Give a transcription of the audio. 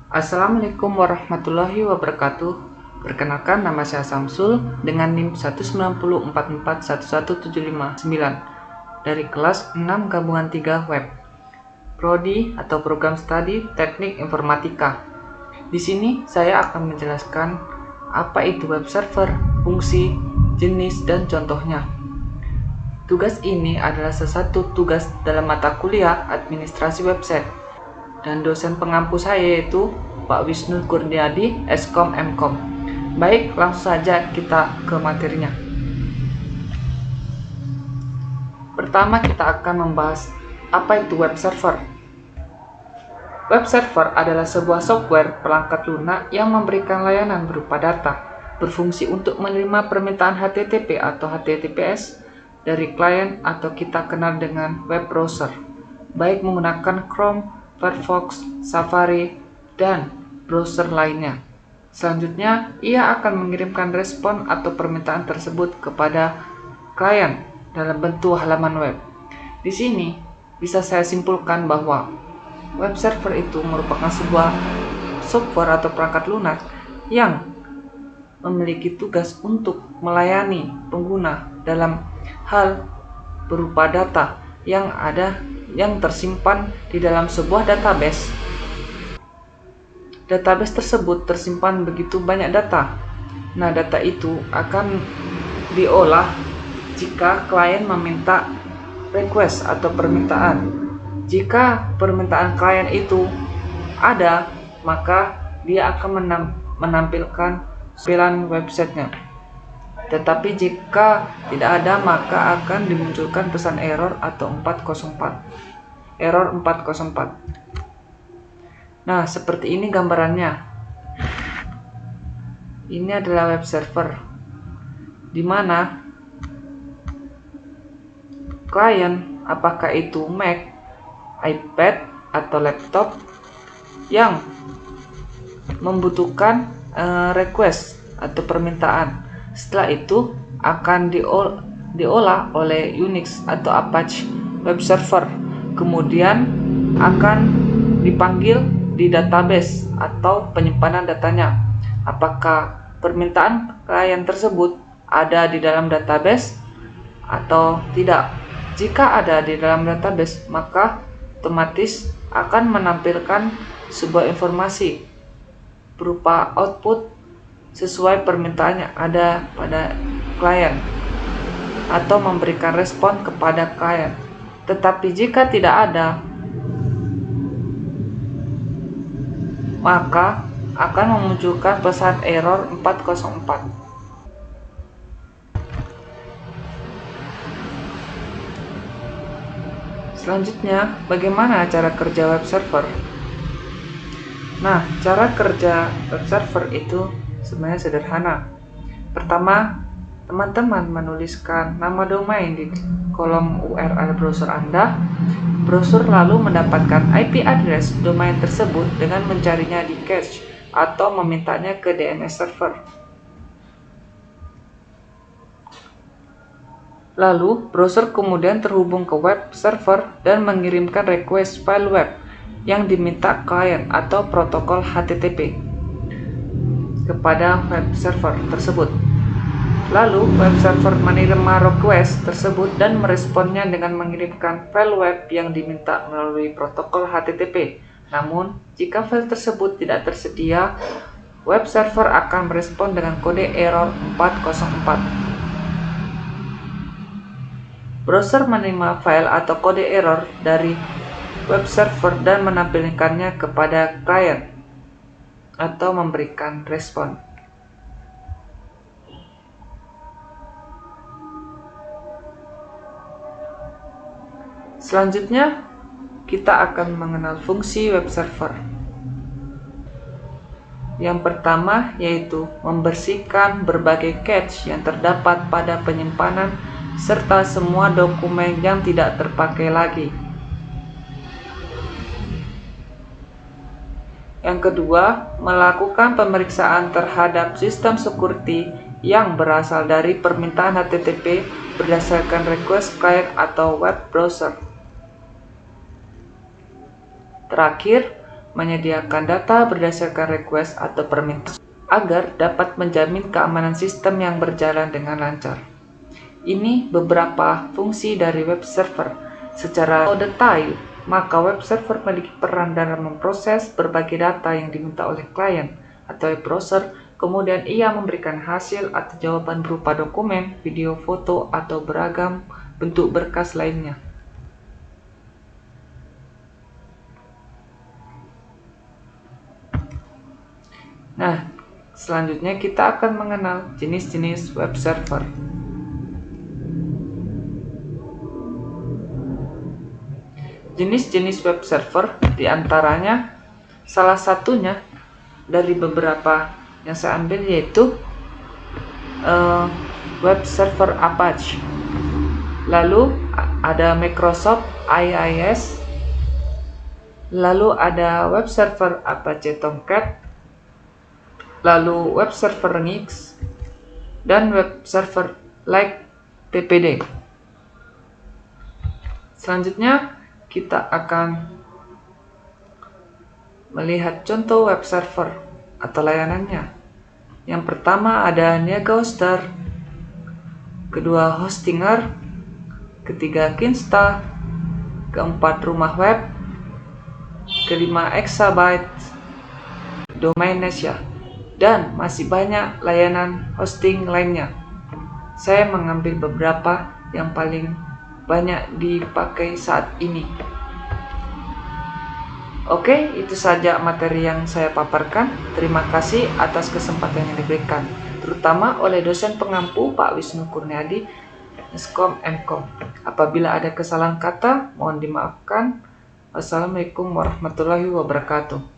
Assalamualaikum warahmatullahi wabarakatuh. Perkenalkan, nama saya Samsul dengan NIM 19044111759 dari kelas 6 gabungan 3 web. Prodi atau program studi Teknik Informatika. Di sini saya akan menjelaskan apa itu web server, fungsi, jenis, dan contohnya. Tugas ini adalah salah satu tugas dalam mata kuliah administrasi website. Dan dosen pengampu saya yaitu Pak Wisnu Kurniadi, Eskom Mkom. Baik, langsung saja kita ke materinya. Pertama kita akan membahas apa itu web server. Web server adalah sebuah software perangkat lunak yang memberikan layanan berupa data, berfungsi untuk menerima permintaan HTTP atau HTTPS dari klien atau kita kenal dengan web browser, baik menggunakan Chrome, Firefox, Safari, dan browser lainnya. Selanjutnya, ia akan mengirimkan respon atau permintaan tersebut kepada klien dalam bentuk halaman web. Di sini, bisa saya simpulkan bahwa web server itu merupakan sebuah software atau perangkat lunak yang memiliki tugas untuk melayani pengguna dalam hal berupa data yang tersimpan di dalam sebuah database. Database tersebut tersimpan begitu banyak data. Nah, data itu akan diolah jika klien meminta request atau permintaan. Jika permintaan klien itu ada, maka dia akan menampilkan tampilan websitenya. Tetapi jika tidak ada, maka akan dimunculkan pesan error atau 404. Error 404. Nah, seperti ini gambarannya. Ini adalah web server, di mana klien, apakah itu Mac, iPad, atau laptop, yang membutuhkan request atau permintaan. Setelah itu akan diolah oleh Unix atau Apache web server, kemudian akan dipanggil di database atau penyimpanan datanya. Apakah permintaan klien tersebut ada di dalam database atau tidak? Jika ada di dalam database, maka otomatis akan menampilkan sebuah informasi berupa output sesuai permintaan yang ada pada klien atau memberikan respon kepada klien. Tetapi jika tidak ada, maka akan memunculkan pesan error 404. Selanjutnya, bagaimana cara kerja web server? Nah, cara kerja web server itu sebenarnya sederhana. Pertama, teman-teman menuliskan nama domain di kolom URL browser Anda. Browser lalu mendapatkan IP address domain tersebut dengan mencarinya di cache atau memintanya ke DNS server. Lalu, browser kemudian terhubung ke web server dan mengirimkan request file web yang diminta klien atau protokol HTTP kepada web server tersebut. Lalu, web server menerima request tersebut dan meresponnya dengan mengirimkan file web yang diminta melalui protokol HTTP. Namun, jika file tersebut tidak tersedia, web server akan merespon dengan kode error 404. Browser menerima file atau kode error dari web server dan menampilkannya kepada klien atau memberikan respon. Selanjutnya, kita akan mengenal fungsi web server. Yang pertama yaitu membersihkan berbagai cache yang terdapat pada penyimpanan serta semua dokumen yang tidak terpakai lagi. Yang kedua, melakukan pemeriksaan terhadap sistem security yang berasal dari permintaan HTTP berdasarkan request client atau web browser. Terakhir, menyediakan data berdasarkan request atau permintaan agar dapat menjamin keamanan sistem yang berjalan dengan lancar. Ini beberapa fungsi dari web server. Secara detail, maka web server memiliki peran dalam memproses berbagai data yang diminta oleh klien atau web browser. Kemudian ia memberikan hasil atau jawaban berupa dokumen, video, foto, atau beragam bentuk berkas lainnya. Nah, selanjutnya kita akan mengenal jenis-jenis web server. Jenis-jenis web server diantaranya salah satunya dari beberapa yang saya ambil yaitu web server Apache. Lalu ada Microsoft IIS. Lalu ada web server Apache Tomcat. Lalu web server Nix dan web server like PPD. Selanjutnya kita akan melihat contoh web server atau layanannya. Yang pertama ada Niaga Hoster, kedua Hostinger, ketiga Kinsta, keempat Rumah Web, kelima Exabyte, Domainnesia, dan masih banyak layanan hosting lainnya. Saya mengambil beberapa yang paling banyak dipakai saat ini. Oke, itu saja materi yang saya paparkan. Terima kasih atas kesempatan yang diberikan, terutama oleh dosen pengampu Pak Wisnu Kurniadi, Eskom Mkom. Apabila ada kesalahan kata, mohon dimaafkan. Wassalamualaikum warahmatullahi wabarakatuh.